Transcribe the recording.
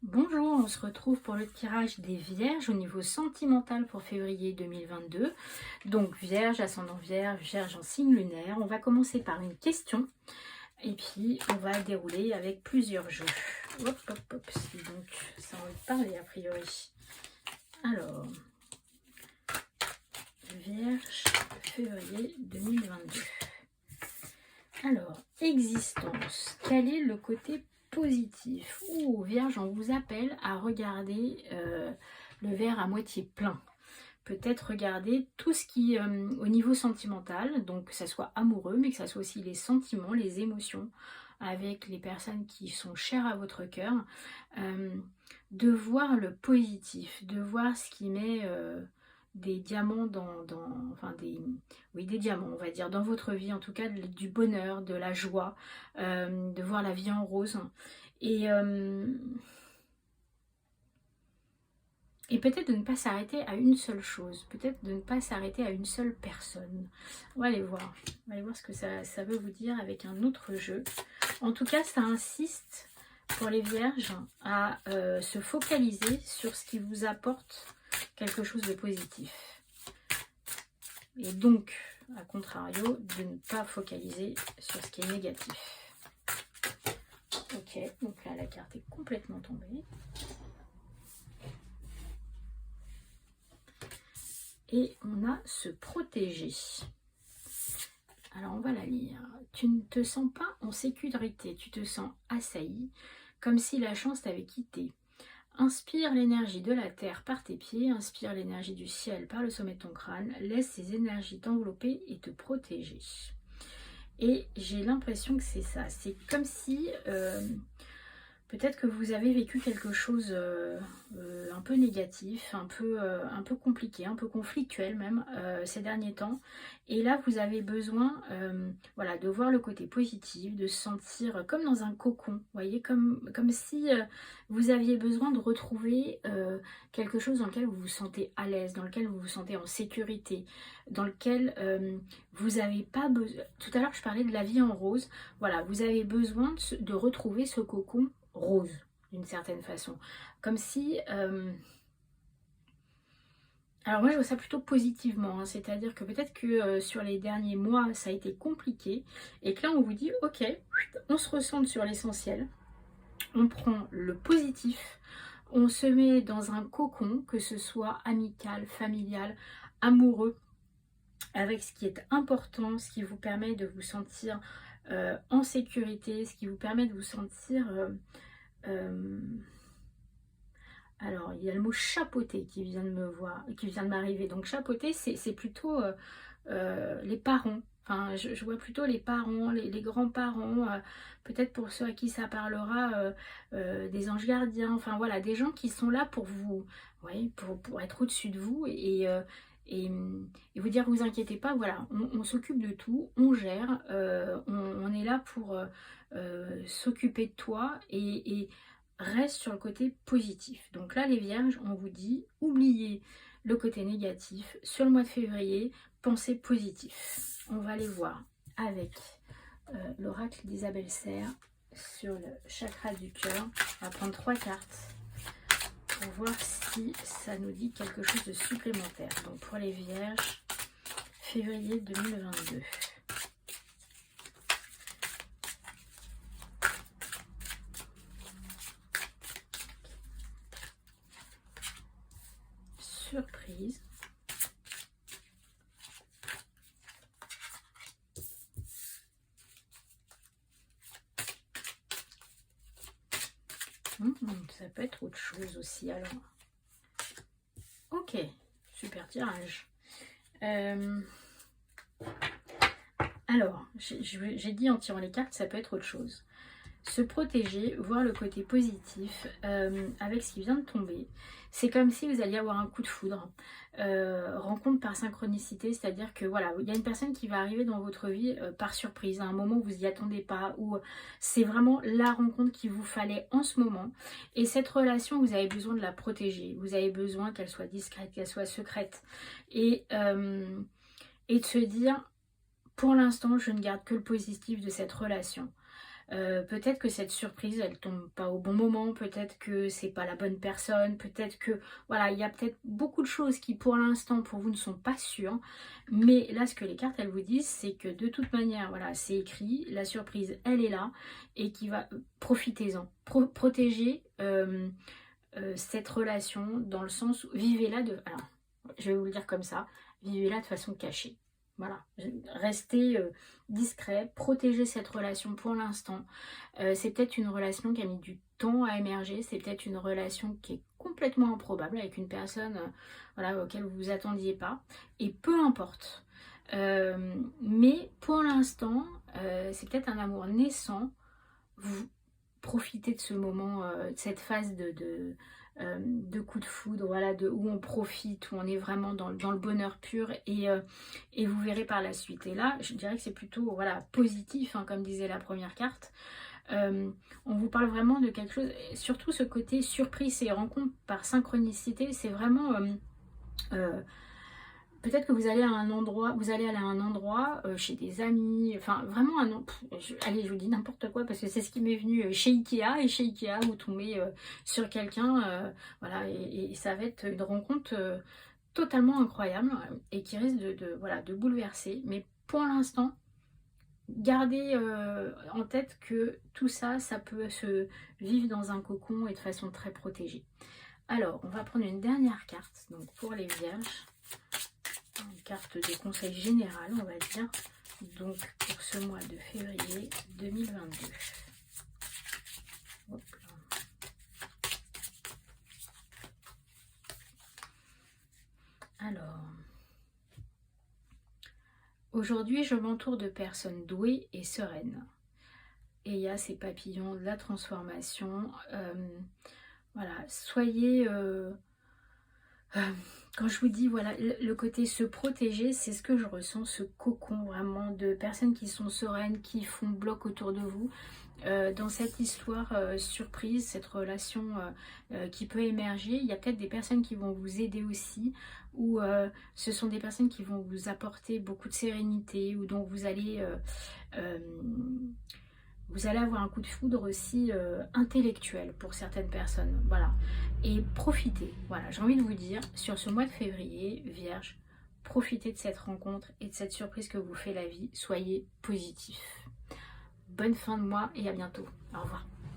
Bonjour, on se retrouve pour le tirage des Vierges au niveau sentimental pour février 2022. Donc Vierge, ascendant Vierge, Vierge en signe lunaire. On va commencer par une question et puis on va dérouler avec plusieurs jeux. Hop, hop, hop, si donc ça va parler a priori. Alors, Vierge, février 2022. Alors, existence, quel est le côté positif? Ouh, Vierge, on vous appelle à regarder le verre à moitié plein. Peut-être regarder tout ce qui, au niveau sentimental, donc que ça soit amoureux, mais que ça soit aussi les sentiments, les émotions, avec les personnes qui sont chères à votre cœur, euh, de voir le positif, de voir ce qui met des diamants enfin oui, des diamants, on va dire, dans votre vie, en tout cas du bonheur, de la joie, de voir la vie en rose. Et, euh, et peut-être de ne pas s'arrêter à une seule chose, peut-être de ne pas s'arrêter à une seule personne. On va aller voir. On va aller voir ce que ça veut vous dire avec un autre jeu. En tout cas, ça insiste pour les vierges à se focaliser sur ce qui vous apporte quelque chose de positif. Et donc, à contrario, de ne pas focaliser sur ce qui est négatif. Ok, donc là, la carte est complètement tombée. Et on a se protéger. Alors on va la lire. Tu ne te sens pas en sécurité, tu te sens assailli, comme si la chance t'avait quitté. Inspire l'énergie de la terre par tes pieds, inspire l'énergie du ciel par le sommet de ton crâne, laisse ces énergies t'envelopper et te protéger. Et j'ai l'impression que c'est ça, c'est comme si... peut-être que vous avez vécu quelque chose un peu négatif, un peu compliqué, un peu conflictuel même ces derniers temps. Et là, vous avez besoin voilà, de voir le côté positif, de se sentir comme dans un cocon. Vous voyez, comme si vous aviez besoin de retrouver quelque chose dans lequel vous vous sentez à l'aise, dans lequel vous vous sentez en sécurité, dans lequel vous n'avez pas besoin... Tout à l'heure, je parlais de la vie en rose. Voilà, vous avez besoin de retrouver ce cocon rose d'une certaine façon, comme si alors moi je vois ça plutôt positivement, hein. C'est-à-dire que peut-être que sur les derniers mois ça a été compliqué et que là on vous dit ok, on se recentre sur l'essentiel, on prend le positif, on se met dans un cocon, que ce soit amical, familial, amoureux, avec ce qui est important, ce qui vous permet de vous sentir en sécurité, ce qui vous permet de vous sentir alors, il y a le mot chapeauter qui vient de me voir, qui vient de m'arriver. Donc, chapeauter, c'est plutôt les parents. Enfin, je vois plutôt les parents, les grands-parents, peut-être pour ceux à qui ça parlera, des anges gardiens. Enfin, voilà, des gens qui sont là pour vous, ouais, pour être au-dessus de vous et, et vous dire, vous inquiétez pas, voilà, on s'occupe de tout, on gère, on est là pour s'occuper de toi et reste sur le côté positif. Donc là, les vierges, on vous dit, oubliez le côté négatif. Sur le mois de février, pensez positif. On va aller voir avec l'oracle d'Isabelle Serre sur le chakra du cœur. On va prendre 3 cartes pour voir si ça nous dit quelque chose de supplémentaire. Donc pour les vierges, février 2022. Surprise. Ça peut être autre chose aussi alors. Ok, super tirage. Alors, j'ai dit en tirant les cartes, ça peut être autre chose. Se protéger, voir le côté positif avec ce qui vient de tomber. C'est comme si vous alliez avoir un coup de foudre, rencontre par synchronicité, c'est-à-dire que voilà, il y a une personne qui va arriver dans votre vie par surprise, à un moment où vous n'y attendez pas, où c'est vraiment la rencontre qu'il vous fallait en ce moment. Et cette relation, vous avez besoin de la protéger, vous avez besoin qu'elle soit discrète, qu'elle soit secrète. Et de se dire, pour l'instant, je ne garde que le positif de cette relation. Peut-être que cette surprise, elle tombe pas au bon moment, peut-être que c'est pas la bonne personne, peut-être que, voilà, il y a peut-être beaucoup de choses qui pour l'instant pour vous ne sont pas sûres, mais là ce que les cartes elles vous disent, c'est que de toute manière, voilà, c'est écrit, la surprise elle est là, et qui va, profitez-en, protéger cette relation dans le sens où vivez-la de, alors je vais vous le dire comme ça, vivez-la de façon cachée. Voilà, restez discret, protégez cette relation pour l'instant. C'est peut-être une relation qui a mis du temps à émerger, c'est peut-être une relation qui est complètement improbable avec une personne voilà, auquel vous vous attendiez pas. Et peu importe. Mais pour l'instant, c'est peut-être un amour naissant. Vous profitez de ce moment, de cette phase de coup de foudre, voilà, où on profite, où on est vraiment dans le bonheur pur, et vous verrez par la suite. Et là, je dirais que c'est plutôt voilà, positif, hein, comme disait la première carte. On vous parle vraiment de quelque chose, surtout ce côté surprise et rencontre par synchronicité, c'est vraiment... peut-être que vous allez à un endroit, chez des amis, enfin vraiment allez, je vous dis n'importe quoi parce que c'est ce qui m'est venu chez Ikea, et chez Ikea vous tombez sur quelqu'un, voilà, et ça va être une rencontre totalement incroyable et qui risque voilà, de bouleverser. Mais pour l'instant, gardez en tête que tout ça, ça peut se vivre dans un cocon et de façon très protégée. Alors, on va prendre une dernière carte, donc pour les vierges. Une carte de conseil général, on va dire, donc pour ce mois de février 2022. Hop là. Alors, aujourd'hui, je m'entoure de personnes douées et sereines. Et il y a ces papillons de la transformation. Voilà, soyez... quand je vous dis, voilà, le côté se protéger, c'est ce que je ressens, ce cocon vraiment de personnes qui sont sereines, qui font bloc autour de vous. Dans cette histoire surprise, cette relation qui peut émerger, il y a peut-être des personnes qui vont vous aider aussi, ou ce sont des personnes qui vont vous apporter beaucoup de sérénité, ou dont vous allez avoir un coup de foudre aussi intellectuel pour certaines personnes. Voilà. Et profitez. Voilà, j'ai envie de vous dire, sur ce mois de février, Vierge, profitez de cette rencontre et de cette surprise que vous fait la vie. Soyez positif. Bonne fin de mois et à bientôt. Au revoir.